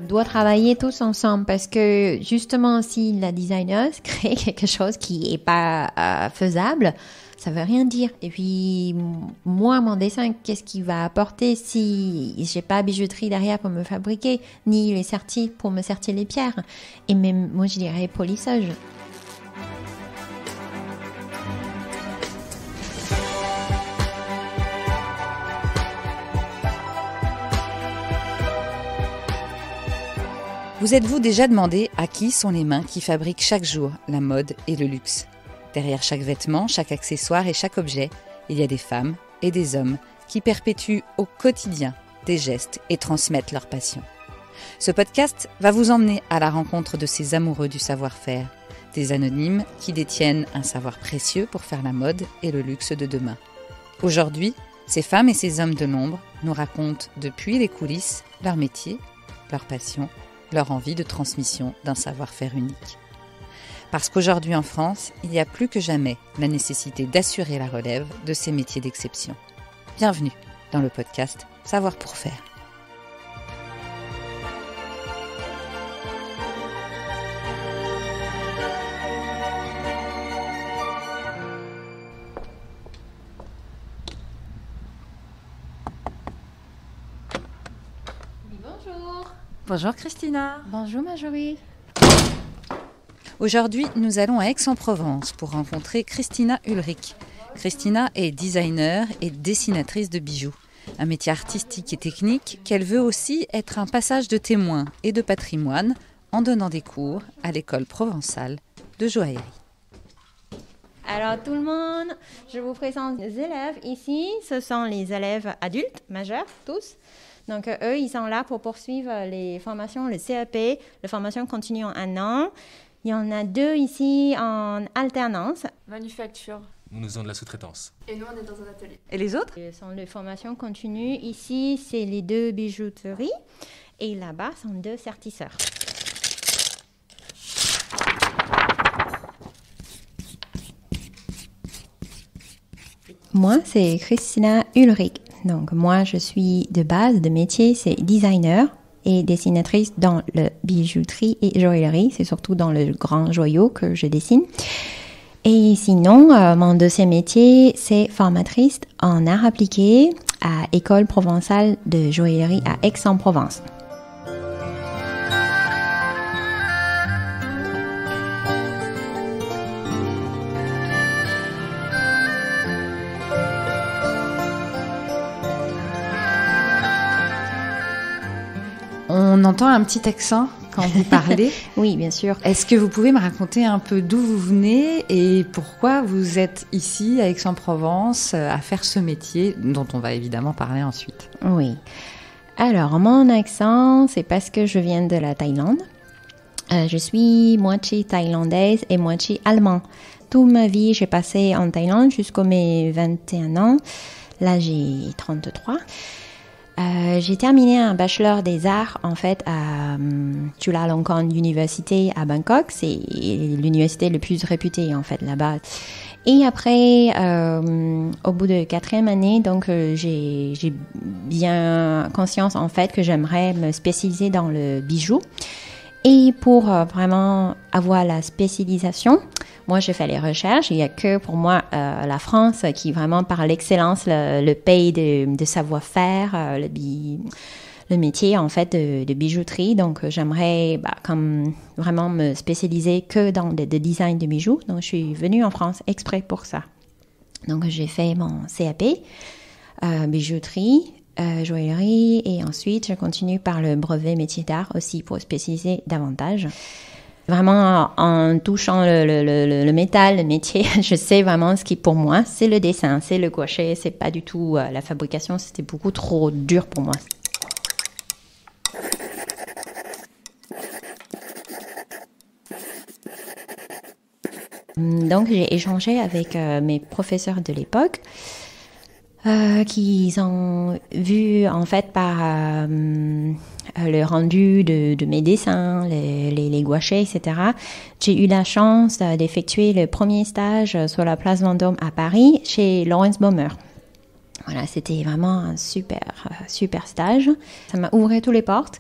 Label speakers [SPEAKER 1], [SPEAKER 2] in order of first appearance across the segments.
[SPEAKER 1] doit travailler tous ensemble parce que justement, si la designer crée quelque chose qui est pas faisable, ça veut rien dire. Et puis, moi, mon dessin, qu'est-ce qu'il va apporter si j'ai pas bijouterie derrière pour me fabriquer, ni les sertis pour me sertir les pierres. Et même, moi, je dirais polissage.
[SPEAKER 2] Vous êtes-vous déjà demandé à qui sont les mains qui fabriquent chaque jour la mode et le luxe ? Derrière chaque vêtement, chaque accessoire et chaque objet, il y a des femmes et des hommes qui perpétuent au quotidien des gestes et transmettent leur passion. Ce podcast va vous emmener à la rencontre de ces amoureux du savoir-faire, des anonymes qui détiennent un savoir précieux pour faire la mode et le luxe de demain. Aujourd'hui, ces femmes et ces hommes de l'ombre nous racontent depuis les coulisses leur métier, leur passion, leur envie de transmission d'un savoir-faire unique. Parce qu'aujourd'hui en France, il y a plus que jamais la nécessité d'assurer la relève de ces métiers d'exception. Bienvenue dans le podcast Savoir pour faire. Bonjour Christina.
[SPEAKER 1] Bonjour Marjorie.
[SPEAKER 2] Aujourd'hui, nous allons à Aix-en-Provence pour rencontrer Christina Ulrich. Christina est designer et dessinatrice de bijoux. Un métier artistique et technique qu'elle veut aussi être un passage de témoin et de patrimoine en donnant des cours à l'école provençale de joaillerie.
[SPEAKER 1] Alors tout le monde, je vous présente les élèves ici. Ce sont les élèves adultes, majeurs, tous. Donc, eux, ils sont là pour poursuivre les formations, le CAP, la formation continue en 1 an. Il y en a 2 ici en alternance.
[SPEAKER 3] Manufacture.
[SPEAKER 4] Nous faisons de la sous-traitance.
[SPEAKER 3] Et nous, on est dans un atelier.
[SPEAKER 2] Et les autres ?
[SPEAKER 1] Ce sont les formations continues. Ici, c'est les 2 bijouteries. Et là-bas, sont 2 sertisseurs. Moi, c'est Christina Ulrich. Donc, moi, je suis de base, de métier, c'est designer et dessinatrice dans la bijouterie et joaillerie. C'est surtout dans le grand joyau que je dessine. Et sinon, mon deuxième métier, c'est formatrice en art appliqué à École provençale de joaillerie à Aix-en-Provence.
[SPEAKER 2] On entend un petit accent quand vous parlez.
[SPEAKER 1] Oui, bien sûr.
[SPEAKER 2] Est-ce que vous pouvez me raconter un peu d'où vous venez et pourquoi vous êtes ici à Aix-en-Provence à faire ce métier dont on va évidemment parler ensuite ?
[SPEAKER 1] Oui. Alors, mon accent, c'est parce que je viens de la Thaïlande. Je suis moitié thaïlandaise et moitié allemande. Toute ma vie, j'ai passé en Thaïlande jusqu'à mes 21 ans. Là, j'ai 33. J'ai terminé un bachelor des arts en fait à Chulalongkorn University à Bangkok. C'est l'université la plus réputée en fait là-bas. Et après, au bout de 4e année, donc j'ai bien conscience en fait que j'aimerais me spécialiser dans le bijou. Et pour vraiment avoir la spécialisation, moi, je fais les recherches. Il n'y a que pour moi la France qui vraiment par l'excellence le pays de savoir-faire, le métier en fait de bijouterie. Donc, j'aimerais comme vraiment me spécialiser que dans le design de bijoux. Donc, je suis venue en France exprès pour ça. Donc, j'ai fait mon CAP, bijouterie, joaillerie et ensuite, je continue par le brevet métier d'art aussi pour spécialiser davantage. Vraiment, en touchant le métal, le métier, je sais vraiment ce qui, pour moi, c'est le dessin, c'est le gouache, c'est pas du tout la fabrication, c'était beaucoup trop dur pour moi. Donc, j'ai échangé avec mes professeurs de l'époque qui ont vu, en fait, par le rendu de mes dessins, les gouachés, etc. J'ai eu la chance d'effectuer le premier stage sur la place Vendôme à Paris chez Lawrence Baumer. Voilà, c'était vraiment un super stage. Ça m'a ouvert toutes les portes.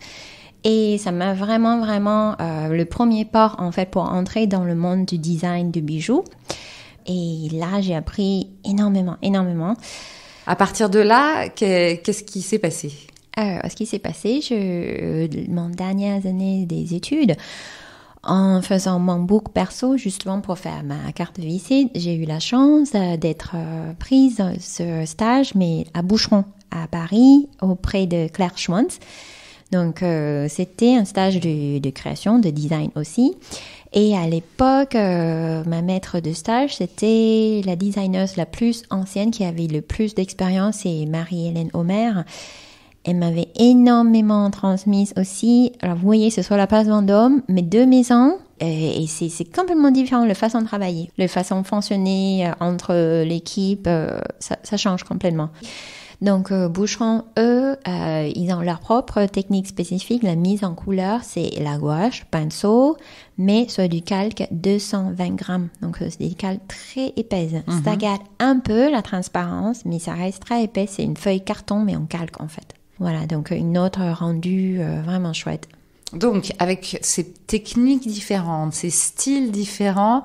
[SPEAKER 1] Et ça m'a vraiment le premier pas en fait pour entrer dans le monde du design de bijoux. Et là, j'ai appris énormément.
[SPEAKER 2] À partir de là, qu'est-ce qui s'est passé?
[SPEAKER 1] Ce qui s'est passé, mon dernière année des études, en faisant mon book perso, justement pour faire ma carte de visite, j'ai eu la chance d'être prise dans ce stage, mais à Boucheron, à Paris, auprès de Claire Schwantz. Donc, c'était un stage de création, de design aussi. Et à l'époque, ma maître de stage, c'était la designer la plus ancienne qui avait le plus d'expérience, c'est Marie-Hélène Homer. Elle m'avait énormément transmise aussi. Alors, vous voyez, ce soit la place Vendôme, mais 2 maisons, et c'est complètement différent, la façon de travailler, la façon de fonctionner entre l'équipe, ça change complètement. Donc, Boucheron, eux, ils ont leur propre technique spécifique. La mise en couleur, c'est la gouache, pinceau, mais sur du calque 220 grammes. Donc, c'est des calques très épaisses. Ça garde un peu la transparence, mais ça reste très épais. C'est une feuille carton, mais en calque, en fait. Voilà, donc une autre rendue vraiment chouette.
[SPEAKER 2] Donc, avec ces techniques différentes, ces styles différents,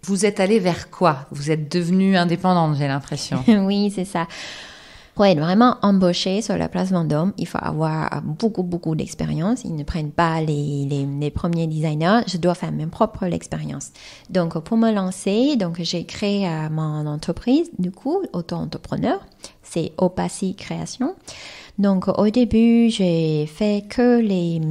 [SPEAKER 2] vous êtes allé vers quoi? Vous êtes devenue indépendante, j'ai l'impression.
[SPEAKER 1] Oui, c'est ça. Pour être vraiment embauché sur la place Vendôme, il faut avoir beaucoup d'expérience. Ils ne prennent pas les premiers designers. Je dois faire mes propres expériences. Donc, pour me lancer, j'ai créé mon entreprise, du coup, auto-entrepreneur. C'est Opacy Création. Donc, au début, j'ai fait que les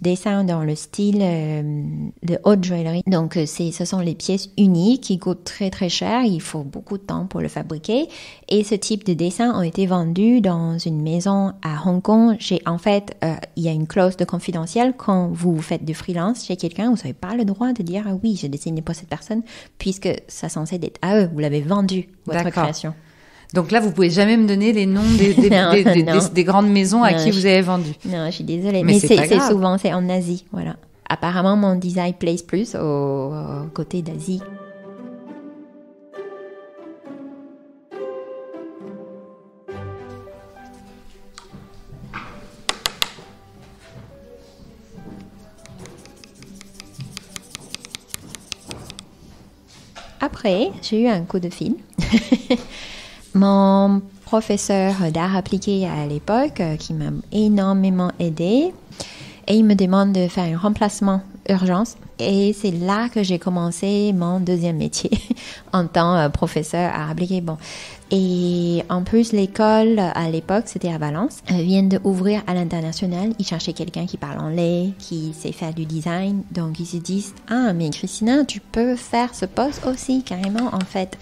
[SPEAKER 1] dessins dans le style de haute joaillerie. Donc, ce sont les pièces uniques qui coûtent très cher. Il faut beaucoup de temps pour le fabriquer. Et ce type de dessins ont été vendus dans une maison à Hong Kong. Il y a une clause de confidentiel. Quand vous faites du freelance chez quelqu'un, vous n'avez pas le droit de dire « Ah oui, je dessine pour cette personne » puisque ça est censé être à eux. Vous l'avez vendu, votre création.
[SPEAKER 2] Donc là, vous pouvez jamais me donner les noms des grandes maisons à qui vous avez vendu.
[SPEAKER 1] Non, je suis désolée. Mais c'est souvent, c'est en Asie, voilà. Apparemment, mon design plaise plus au côté d'Asie. Après, j'ai eu un coup de fil. Mon professeur d'art appliqué à l'époque, qui m'a énormément aidée, et il me demande de faire un remplacement urgence. Et c'est là que j'ai commencé mon deuxième métier en tant que professeur art appliqué. Bon. Et en plus, l'école à l'époque, c'était à Valence. Elle vient d'ouvrir à l'international. Ils cherchaient quelqu'un qui parle anglais, qui sait faire du design. Donc, ils se disent « Ah, mais Christina, tu peux faire ce poste aussi, carrément, en fait. »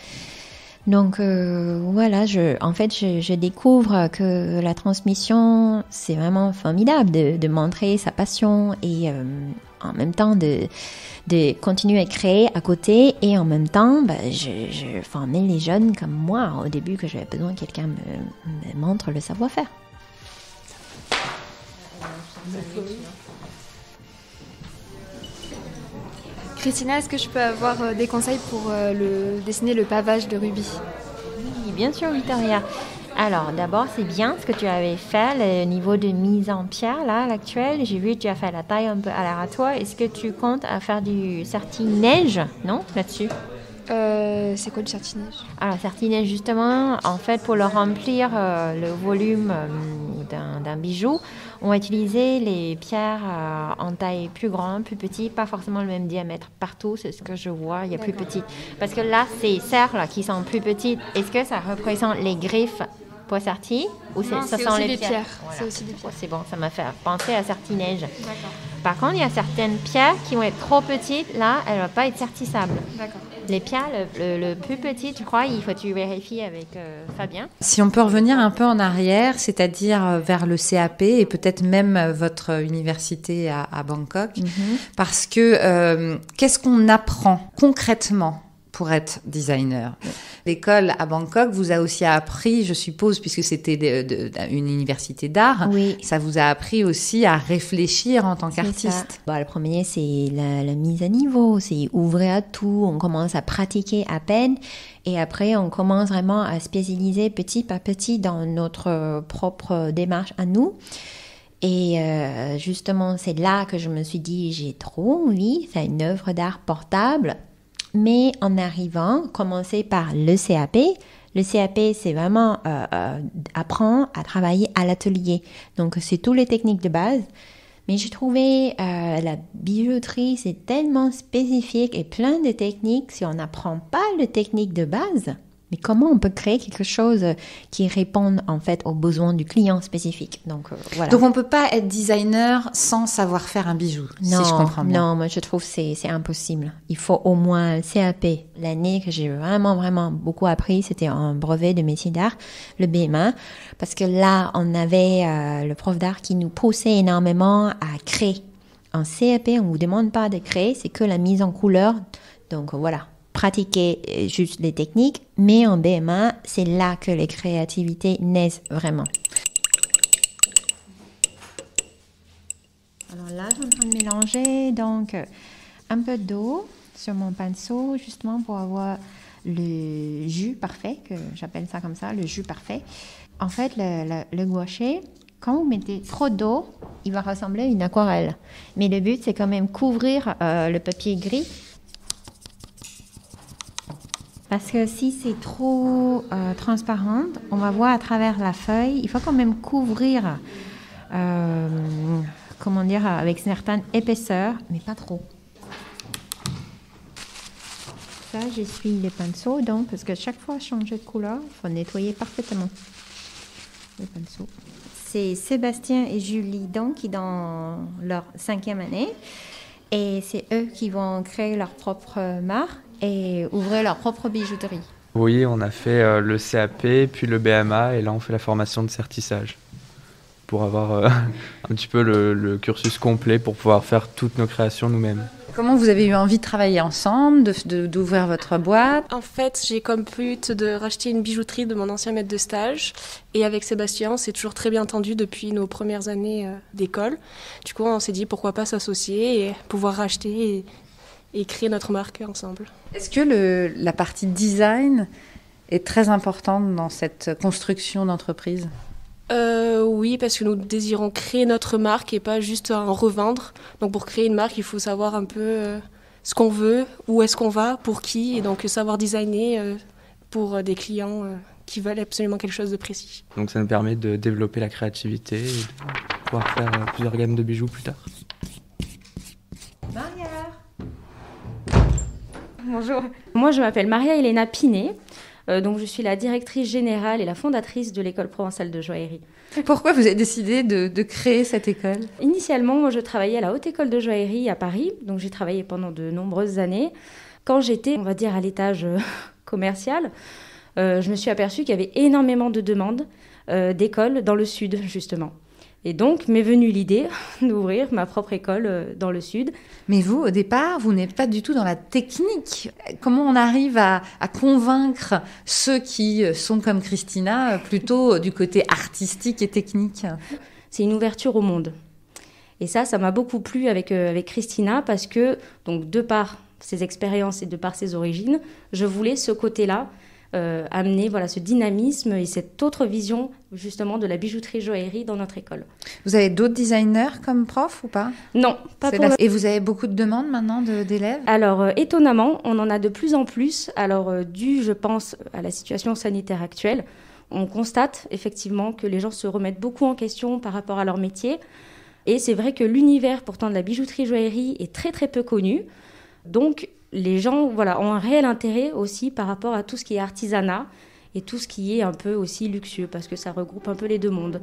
[SPEAKER 1] Donc voilà, je découvre que la transmission, c'est vraiment formidable de montrer sa passion et en même temps de continuer à créer à côté et en même temps, je formais les jeunes comme moi au début que j'avais besoin que quelqu'un me montre le savoir-faire.
[SPEAKER 3] Christina, est-ce que je peux avoir des conseils pour dessiner le pavage de Ruby?
[SPEAKER 1] Oui, bien sûr, Victoria. Alors, d'abord, c'est bien ce que tu avais fait, le niveau de mise en pierre, là, à l'actuel. J'ai vu que tu as fait la taille un peu aléatoire. Est-ce que tu comptes à faire du serti-neige, non, là-dessus?
[SPEAKER 3] C'est quoi le serti-neige?
[SPEAKER 1] Alors, serti-neige, justement, en fait, pour le remplir le volume d'un bijou, on va utiliser les pierres en taille plus grande, plus petite, pas forcément le même diamètre partout, c'est ce que je vois, il y a plus petit. Parce que là, ces serres là, qui sont plus petites, est-ce que ça représente les griffes pour serti ou
[SPEAKER 3] ça sont les pierres?
[SPEAKER 1] Voilà.
[SPEAKER 3] C'est aussi des pierres.
[SPEAKER 1] C'est bon, ça m'a fait penser à serti-neige.
[SPEAKER 3] D'accord.
[SPEAKER 1] Par contre, il y a certaines pierres qui vont être trop petites, là, elles ne vont pas être sertissables.
[SPEAKER 3] D'accord.
[SPEAKER 1] Les pierres, le plus petit, tu crois, il faut que tu vérifies avec Fabien.
[SPEAKER 2] Si on peut revenir un peu en arrière, c'est-à-dire vers le CAP et peut-être même votre université à Bangkok, parce que qu'est-ce qu'on apprend concrètement pour être designer? L'école à Bangkok vous a aussi appris, je suppose, puisque c'était une université d'art,
[SPEAKER 1] oui.
[SPEAKER 2] Ça vous a appris aussi à réfléchir en tant qu'artiste.
[SPEAKER 1] Le premier, c'est la mise à niveau, c'est ouvrir à tout, on commence à pratiquer à peine et après on commence vraiment à spécialiser petit par petit dans notre propre démarche à nous. Et justement, c'est là que je me suis dit, j'ai trop envie de faire une œuvre d'art portable. Mais en arrivant, commencer par le CAP. Le CAP, c'est vraiment apprendre à travailler à l'atelier. Donc, c'est toutes les techniques de base. Mais j'ai trouvé la bijouterie, c'est tellement spécifique et plein de techniques. Si on n'apprend pas les techniques de base, mais comment on peut créer quelque chose qui réponde en fait aux besoins du client spécifique. Donc, voilà.
[SPEAKER 2] Donc on ne peut pas être designer sans savoir faire un bijou,
[SPEAKER 1] non,
[SPEAKER 2] si je comprends bien.
[SPEAKER 1] Non, moi je trouve que c'est impossible. Il faut au moins un CAP. L'année que j'ai vraiment beaucoup appris, c'était un brevet de métier d'art, le BMA, parce que là, on avait le prof d'art qui nous poussait énormément à créer. En CAP, on ne vous demande pas de créer, c'est que la mise en couleur. Donc voilà. Pratiquer juste les techniques, mais en BMA, c'est là que les créativités naissent vraiment. Alors là, je suis en train de mélanger donc un peu d'eau sur mon pinceau, justement pour avoir le jus parfait, que j'appelle ça comme ça, le jus parfait. En fait, le gouache, quand vous mettez trop d'eau, il va ressembler à une aquarelle. Mais le but, c'est quand même couvrir le papier gris. Parce que si c'est trop transparent, on va voir à travers la feuille. Il faut quand même couvrir, avec certaines épaisseurs, mais pas trop. Ça, j'essuie les pinceaux, donc, parce que chaque fois changer de couleur, il faut nettoyer parfaitement les pinceaux. C'est Sébastien et Julie, donc, qui dans leur 5e année. Et c'est eux qui vont créer leur propre marque et ouvrir leur propre bijouterie.
[SPEAKER 4] Oui, on a fait le CAP, puis le BMA, et là on fait la formation de certissage pour avoir un petit peu le cursus complet pour pouvoir faire toutes nos créations nous-mêmes.
[SPEAKER 2] Comment vous avez eu envie de travailler ensemble, d'ouvrir votre boîte?
[SPEAKER 5] En fait, j'ai comme but de racheter une bijouterie de mon ancien maître de stage. Et avec Sébastien, c'est toujours très bien entendu depuis nos premières années d'école. Du coup, on s'est dit pourquoi pas s'associer et pouvoir racheter et créer notre marque ensemble.
[SPEAKER 2] Est-ce que la partie design est très importante dans cette construction d'entreprise?
[SPEAKER 5] Oui, parce que nous désirons créer notre marque et pas juste en revendre. Donc pour créer une marque, il faut savoir un peu ce qu'on veut, où est-ce qu'on va, pour qui, et donc savoir designer pour des clients qui veulent absolument quelque chose de précis.
[SPEAKER 4] Donc ça nous permet de développer la créativité et de pouvoir faire plusieurs gammes de bijoux plus tard.
[SPEAKER 1] Maria.
[SPEAKER 6] Bonjour. Moi, je m'appelle Maria Elena Pinet. Donc, je suis la directrice générale et la fondatrice de l'école provençale de joaillerie.
[SPEAKER 2] Pourquoi vous avez décidé de créer cette école?
[SPEAKER 6] Initialement, moi, je travaillais à la Haute École de joaillerie à Paris. Donc, j'ai travaillé pendant de nombreuses années. Quand j'étais, on va dire, à l'étage commercial, je me suis aperçue qu'il y avait énormément de demandes d'écoles dans le sud, justement. Et donc, m'est venue l'idée d'ouvrir ma propre école dans le Sud.
[SPEAKER 2] Mais vous, au départ, vous n'êtes pas du tout dans la technique. Comment on arrive à convaincre ceux qui sont comme Christina, plutôt du côté artistique et technique?
[SPEAKER 6] C'est une ouverture au monde. Et ça m'a beaucoup plu avec Christina parce que, donc, de par ses expériences et de par ses origines, je voulais ce côté-là, amener ce dynamisme et cette autre vision justement de la bijouterie joaillerie dans notre école.
[SPEAKER 2] Vous avez d'autres designers comme prof ou pas?
[SPEAKER 6] Non, pas pour
[SPEAKER 2] Et vous avez beaucoup de demandes maintenant d'élèves?
[SPEAKER 6] Alors étonnamment, on en a de plus en plus. Alors dû, je pense, à la situation sanitaire actuelle, on constate effectivement que les gens se remettent beaucoup en question par rapport à leur métier. Et c'est vrai que l'univers pourtant de la bijouterie joaillerie est très très peu connu. Donc les gens ont un réel intérêt aussi par rapport à tout ce qui est artisanat et tout ce qui est un peu aussi luxueux, parce que ça regroupe un peu les deux mondes.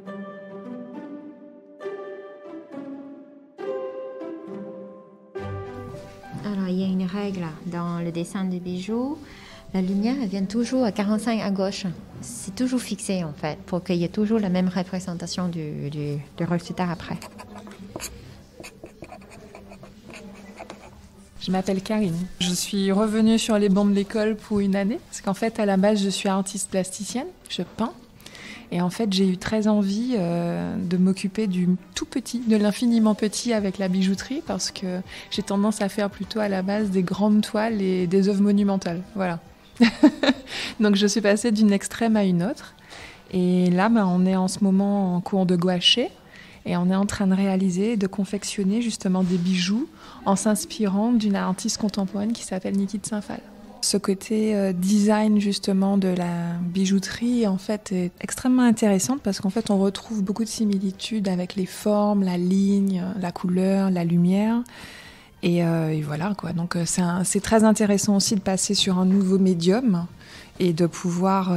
[SPEAKER 1] Alors, il y a une règle dans le dessin des bijoux. La lumière, elle vient toujours à 45 à gauche. C'est toujours fixé, en fait, pour qu'il y ait toujours la même représentation du résultat après.
[SPEAKER 7] Je m'appelle Karine. Je suis revenue sur les bancs de l'école pour une année, parce qu'en fait, à la base, je suis artiste plasticienne, je peins. Et en fait, j'ai eu très envie de m'occuper du tout petit, de l'infiniment petit avec la bijouterie, parce que j'ai tendance à faire plutôt à la base des grandes toiles et des œuvres monumentales. Voilà. Donc, je suis passée d'une extrême à une autre. Et là, on est en ce moment en cours de gouache. Et on est en train de réaliser, de confectionner justement des bijoux en s'inspirant d'une artiste contemporaine qui s'appelle Niki de Saint-Phal. Ce côté design justement de la bijouterie en fait est extrêmement intéressant parce qu'en fait on retrouve beaucoup de similitudes avec les formes, la ligne, la couleur, la lumière. Et voilà quoi. Donc c'est très intéressant aussi de passer sur un nouveau médium et de pouvoir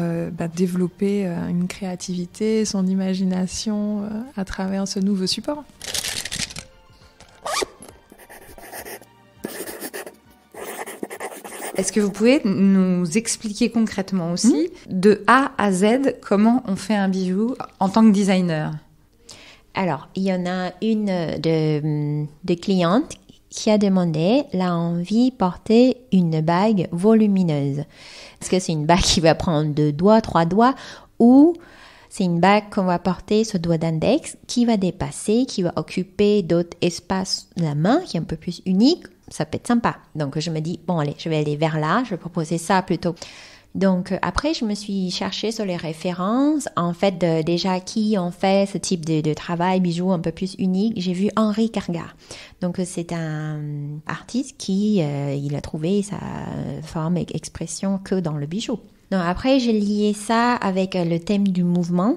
[SPEAKER 7] développer une créativité, son imagination à travers ce nouveau support.
[SPEAKER 2] Est-ce que vous pouvez nous expliquer concrètement aussi, de A à Z, comment on fait un bijou en tant que designer ?
[SPEAKER 1] Alors, il y en a une de clientes qui a demandé, elle a envie de porter une bague volumineuse. Est-ce que c'est une bague qui va prendre 2 doigts, 3 doigts, ou c'est une bague qu'on va porter sur doigt d'index qui va dépasser, qui va occuper d'autres espaces de la main, qui est un peu plus unique. Ça peut être sympa. Donc, je me dis, bon, allez, je vais aller vers là, je vais proposer ça plutôt. Donc, après, je me suis cherchée sur les références, en fait, déjà qui ont fait ce type de travail, bijoux un peu plus unique. J'ai vu Henri Cargard. Donc, c'est un artiste qui, il a trouvé sa forme et expression que dans le bijou. Donc, après, j'ai lié ça avec le thème du mouvement.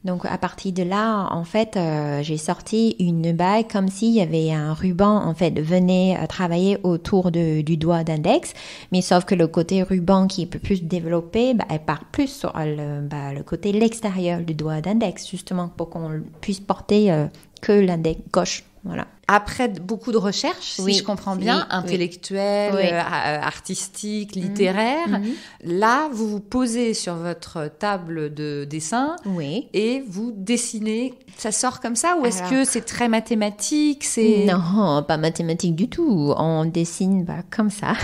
[SPEAKER 1] Donc, à partir de là, en fait, j'ai sorti une bague comme s'il y avait un ruban, en fait, venait travailler autour du doigt d'index. Mais sauf que le côté ruban qui est un peu plus développé, elle part plus sur le côté l'extérieur du doigt d'index, justement, pour qu'on puisse porter que l'index gauche. Voilà.
[SPEAKER 2] Après beaucoup de recherches, si je comprends bien, intellectuelles, artistiques, littéraires, là, vous vous posez sur votre table de dessin et vous dessinez. Ça sort comme ça ou est-ce que c'est très mathématique ?
[SPEAKER 1] Non, pas mathématique du tout. On dessine comme ça,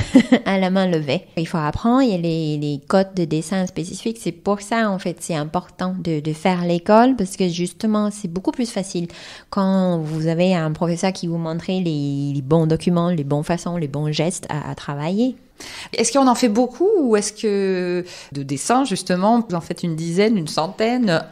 [SPEAKER 1] à la main levée. Il faut apprendre, il y a les codes de dessin spécifiques. C'est pour ça, en fait, c'est important de faire l'école parce que justement, c'est beaucoup plus facile quand vous avez un professeur qui vous montre les bons documents, les bonnes façons, les bons gestes à travailler.
[SPEAKER 2] Est-ce qu'on en fait beaucoup ou est-ce que de dessins, justement, vous en faites une dizaine, une centaine,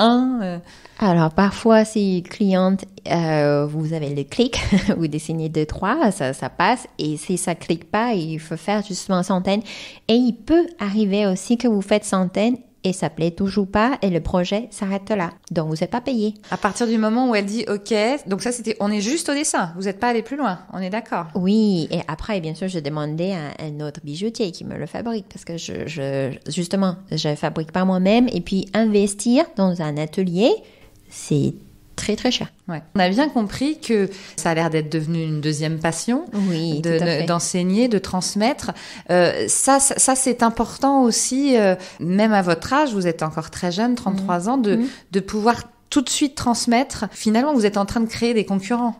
[SPEAKER 1] Alors, parfois, si cliente, vous avez le clic, vous dessinez 2, 3, ça passe. Et si ça clique pas, il faut faire justement centaines. Et il peut arriver aussi que vous faites centaines et ça plaît toujours pas et le projet s'arrête là. Donc, vous n'êtes pas payé.
[SPEAKER 2] À partir du moment où elle dit OK, donc ça, on est juste au dessin. Vous n'êtes pas allé plus loin. On est d'accord.
[SPEAKER 1] Oui. Et après, bien sûr, je demandais à un autre bijoutier qui me le fabrique parce que justement, je fabrique pas moi-même. Et puis, investir dans un atelier, c'est très, très cher.
[SPEAKER 2] Ouais. On a bien compris que ça a l'air d'être devenu une deuxième passion, d'enseigner, de transmettre. Ça, c'est important aussi, même à votre âge, vous êtes encore très jeune, 33 ans, de pouvoir tout de suite transmettre. Finalement, vous êtes en train de créer des concurrents.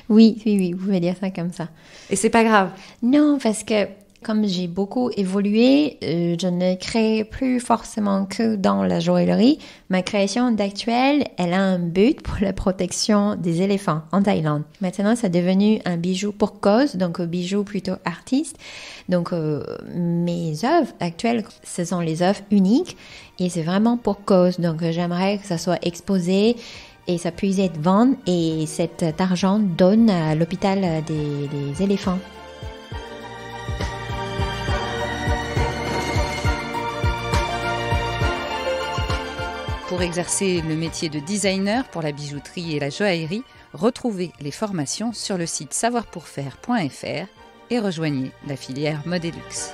[SPEAKER 1] Oui, vous pouvez dire ça comme ça.
[SPEAKER 2] Et c'est pas grave?
[SPEAKER 1] Non, parce que comme j'ai beaucoup évolué, je ne crée plus forcément que dans la joaillerie. Ma création d'actuelle, elle a un but pour la protection des éléphants en Thaïlande. Maintenant, c'est devenu un bijou pour cause, donc un bijou plutôt artiste. Donc, mes œuvres actuelles, ce sont les œuvres uniques et c'est vraiment pour cause. Donc, j'aimerais que ça soit exposé et ça puisse être vendu et cet argent donne à l'hôpital des éléphants.
[SPEAKER 2] Pour exercer le métier de designer pour la bijouterie et la joaillerie, retrouvez les formations sur le site savoirpourfaire.fr et rejoignez la filière Mode et Luxe.